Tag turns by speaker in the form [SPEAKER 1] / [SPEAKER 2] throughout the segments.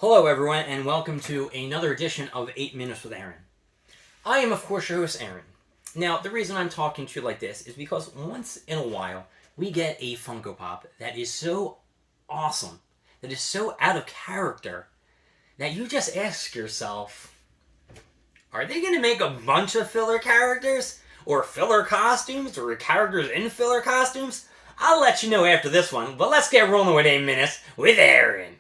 [SPEAKER 1] Hello everyone and welcome to another edition of 8 Minutes with Aaron. I am of course your host Aaron. Now the reason I'm talking to you like this is because once in a while we get a Funko Pop that is so awesome, that is so out of character, that you just ask yourself, are they going to make a bunch of filler characters? Or filler costumes? Or characters in filler costumes? I'll let you know after this one, but let's get rolling with 8 Minutes with Aaron.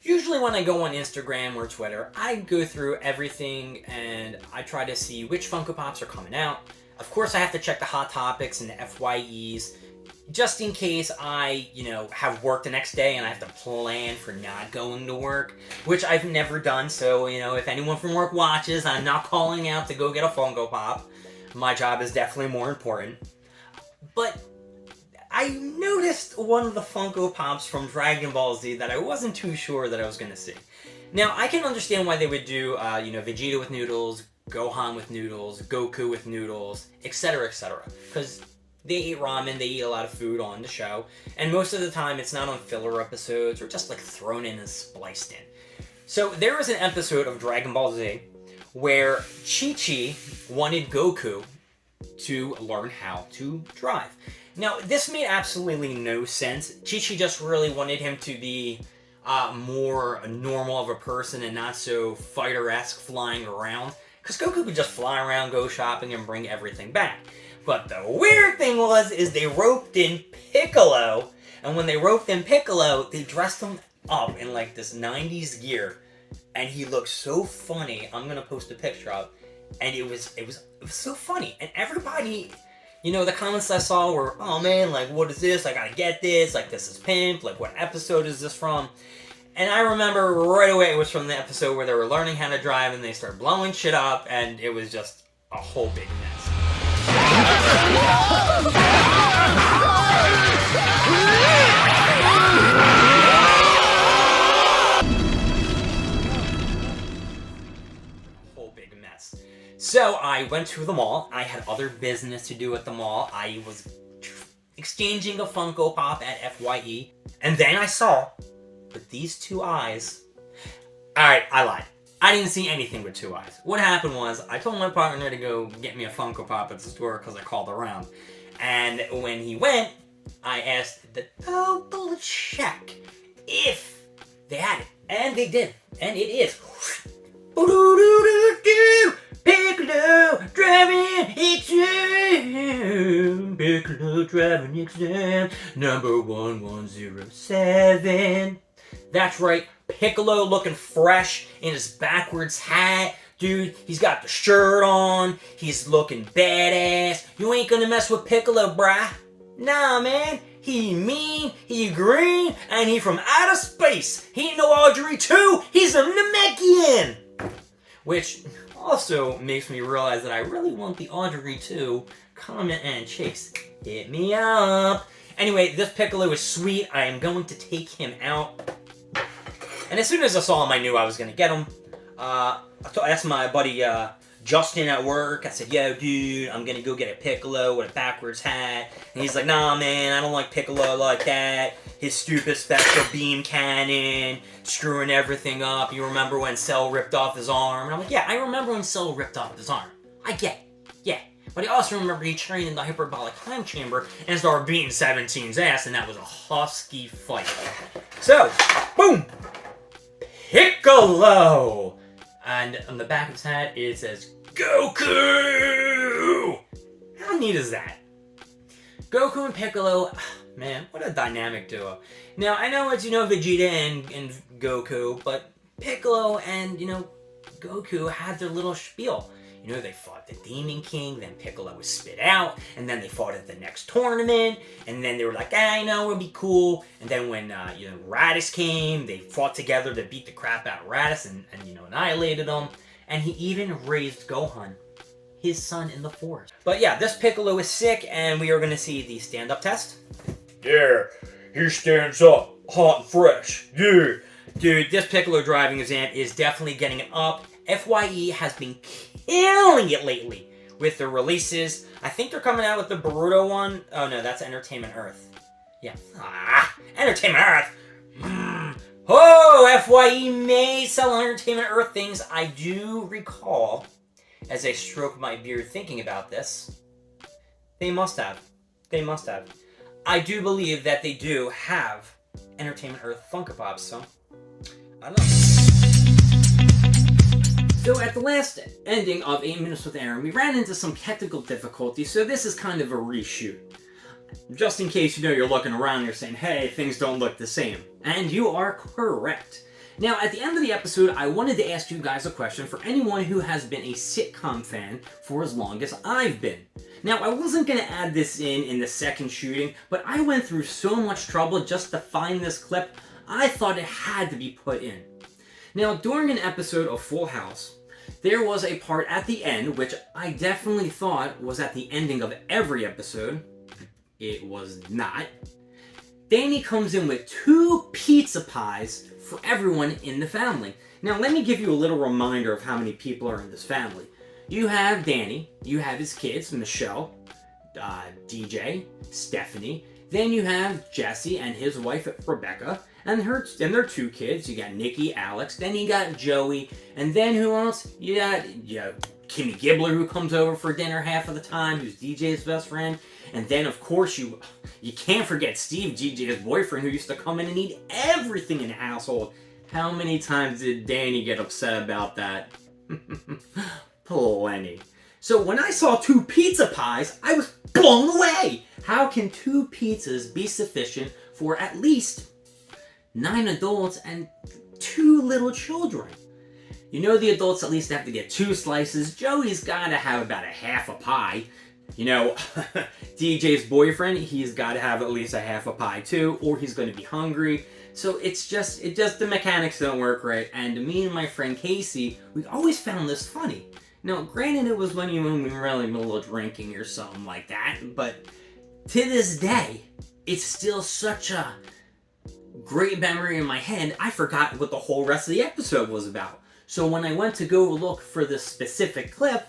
[SPEAKER 1] Usually when I go on Instagram or Twitter, I go through everything and I try to see which Funko Pops are coming out. Of course, I have to check the Hot Topics and the FYEs, just in case I, have work the next day and I have to plan for not going to work, which I've never done. So, if anyone from work watches, I'm not calling out to go get a Funko Pop. My job is definitely more important. But I noticed one of the Funko Pops from Dragon Ball Z that I wasn't too sure that I was going to see. Now, I can understand why they would do, Vegeta with noodles, Gohan with noodles, Goku with noodles, etc., etc. Because they eat ramen, they eat a lot of food on the show, and most of the time it's not on filler episodes or just thrown in and spliced in. So there was an episode of Dragon Ball Z where Chi-Chi wanted Goku to learn how to drive. Now, this made absolutely no sense. Chi-Chi just really wanted him to be more normal of a person and not so fighter-esque flying around. Because Goku could just fly around, go shopping, and bring everything back. But the weird thing is they roped in Piccolo. And when they roped in Piccolo, they dressed him up in this 90s gear. And he looked so funny. I'm going to post a picture of it. And it was so funny. And everybody, the comments I saw were, oh man, what is this? I gotta get this. This is pimp. What episode is this from? And I remember right away it was from the episode where they were learning how to drive and they started blowing shit up and it was just a whole big mess. So I went to the mall. I had other business to do at the mall. I was exchanging a Funko Pop at FYE. And then I saw with these two eyes. Alright, I lied. I didn't see anything with two eyes. What happened was, I told my partner to go get me a Funko Pop at the store because I called around. And when he went, I asked the double check if they had it. And they did. And it is. Piccolo Driving Exam. Piccolo Driving Exam. Number 1107. That's right. Piccolo looking fresh in his backwards hat. Dude, he's got the shirt on. He's looking badass. You ain't gonna mess with Piccolo, brah. Nah, man. He mean, he green, and he from outer space. He ain't no Audrey 2. He's a Namekian. Which also makes me realize that I really want the Audrey 2 comment and chase. Hit me up. Anyway, this Piccolo is sweet. I am going to take him out. And as soon as I saw him, I knew I was going to get him. I asked my buddy Justin at work. I said, yo, dude, I'm going to go get a Piccolo with a backwards hat. And he's like, nah, man, I don't like Piccolo like that. His stupid special beam cannon, screwing everything up. You remember when Cell ripped off his arm? And I'm like, yeah, I remember when Cell ripped off his arm. I get it. Yeah. But I also remember he trained in the hyperbolic time chamber and started beating 17's ass, and that was a husky fight. So, boom! Piccolo! And on the back of his hat, it says, Goku! How neat is that? Goku and Piccolo, man, what a dynamic duo. Now, I know it's, Vegeta and Goku, but Piccolo and, Goku had their little spiel. They fought the Demon King, then Piccolo was spit out, and then they fought at the next tournament, and then they were like, we'll be cool. And then when, Raditz came, they fought together to beat the crap out of Raditz and annihilated him. And he even raised Gohan, his son, in the forest. But yeah, this Piccolo is sick, and we are going to see the stand-up test. Yeah, he stands up, hot and fresh. Yeah. Dude, this Piccolo Driving Exam is definitely getting it up. FYE has been killing it lately with the releases. I think they're coming out with the Boruto one. Oh no, that's Entertainment Earth. Yeah. Entertainment Earth! Oh, FYE may sell Entertainment Earth things. I do recall, as I stroke my beard thinking about this, they must have. They must have. I do believe that they do have Entertainment Earth Funko Pops, so I don't know. So at the last ending of 8 Minutes with Aaron, we ran into some technical difficulties, so this is kind of a reshoot. Just in case you're looking around and you're saying, hey, things don't look the same. And you are correct. Now, at the end of the episode, I wanted to ask you guys a question for anyone who has been a sitcom fan for as long as I've been. Now, I wasn't going to add this in the second shooting, but I went through so much trouble just to find this clip, I thought it had to be put in. Now, during an episode of Full House, there was a part at the end, which I definitely thought was at the ending of every episode. It was not. Danny comes in with 2 pizza pies for everyone in the family. Now, let me give you a little reminder of how many people are in this family. You have Danny, you have his kids, Michelle, DJ, Stephanie, then you have Jesse and his wife, Rebecca, and their 2 kids. You got Nikki, Alex, then you got Joey, and then who else? You got Kimmy Gibbler, who comes over for dinner half of the time, who's DJ's best friend. And then, of course, you can't forget Steve, DJ's boyfriend, who used to come in and eat everything in the household. How many times did Danny get upset about that? Plenty. So when I saw 2 pizza pies, I was blown away! How can 2 pizzas be sufficient for at least 9 adults and 2 little children? The adults at least have to get 2 slices. Joey's gotta have about a half a pie. DJ's boyfriend, he's gotta have at least a half a pie too, or he's gonna be hungry. So it just the mechanics don't work right. And me and my friend Casey, we always found this funny. Now, granted, it was when we were really in the middle of drinking or something like that, but to this day, it's still such a great memory in my head, I forgot what the whole rest of the episode was about. So when I went to go look for this specific clip,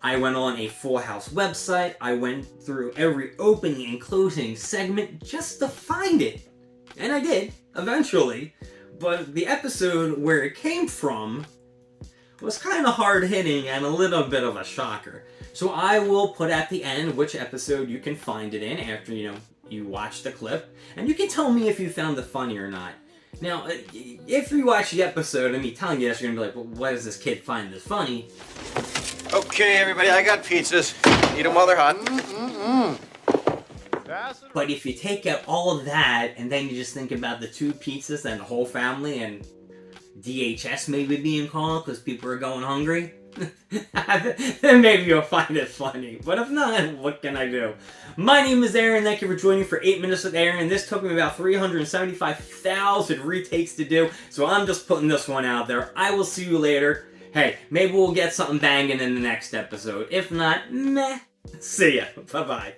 [SPEAKER 1] I went on a Full House website, I went through every opening and closing segment just to find it. And I did, eventually. But the episode where it came from was kind of hard-hitting and a little bit of a shocker. So I will put at the end which episode you can find it in after, you watch the clip. And you can tell me if you found it funny or not. Now, if you watch the episode and me telling you this, you're going to be like, well, why does this kid find this funny?
[SPEAKER 2] Okay, everybody, I got pizzas. Eat them while they're hot.
[SPEAKER 1] But if you take out all of that, and then you just think about the 2 pizzas and the whole family, and DHS maybe being called because people are going hungry, then maybe you'll find it funny. But if not, what can I do? My name is Aaron. Thank you for joining for 8 Minutes with Aaron. This took me about 375,000 retakes to do, so I'm just putting this one out there. I will see you later. Hey, maybe we'll get something banging in the next episode. If not, meh. See ya. Bye-bye.